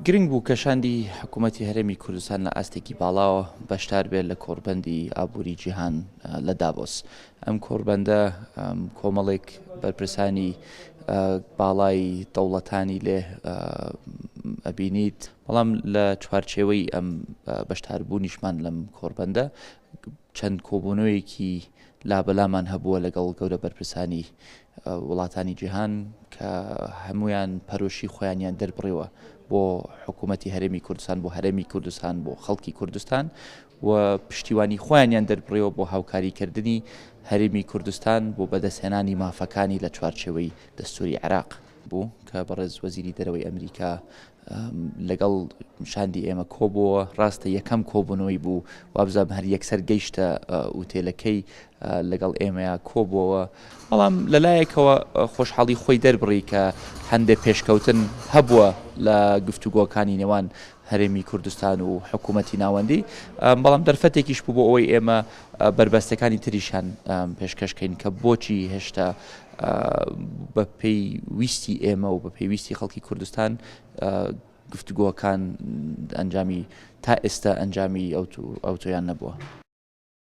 گرنگ بوو کەشاندی حکوومەتی هەرێمی کوردستان لە ئاستێکی باڵاوە بەشدار بێت لە کۆڕبەندی ئابووری جیهان لە دابۆس. ئەم کۆڕبەندە کۆمەڵێک بەرپرسانی باڵای دەوڵەتانی لێ ئەبینیت، بەڵام لە چوارچێوەی ئەم بەشداربوونیشمان لەم کۆڕبەندە چەند کۆبوونەوەیەکی لابەلامان هەبووە لەگەڵ گەورە بەرپرسانی وڵاتانی جیهان کە هەمویان پەرۆشی خۆیانیان دەربڕێوە بۆ حکوومەتی هەرێمی کوردستان، بۆ هەرێمی کوردستان، بۆ خەڵکی کوردستان و پشتیوانی خۆیانیان دەربڕێوە بۆ هاوکاریکردنی هەرێمی کوردستان بۆ بەدەستهێنانی مافەکانی لە چوارچێوەی دەستوری عێراق بوو کە بەڕێز وەزیری دەرەوەی ئەمریکا لەگەڵ شاندی ئێمە کۆبووە. ڕاستە یەکەم کۆبوونەوەی بوو، وابزانم هەر یەکسەر گەیشتە ئوتێلەکەی لەگەڵ ئێمەیە کۆبووەوە، بەڵام لەلایەکەوە خۆشحاڵی خۆی دەربڕی کە هەندێک پێشکەوتن هەبووە لە گفتوگۆکانی نێوان هەرێمی کوردستان و حکوومەتی ناوەندی، بەڵام دەرفەتێکیش بوو بۆ ئەوەی ئێمە بربەستەکانی تریشان پێشکەشکەین کە بۆچی هێشتا بە پێیویستی ئێمە و بە پێویستی خەڵکی کوردستان گفتوگۆکان ئەنجامی تا ئێستا ئەنجامی ئەوتۆیان نەبووە.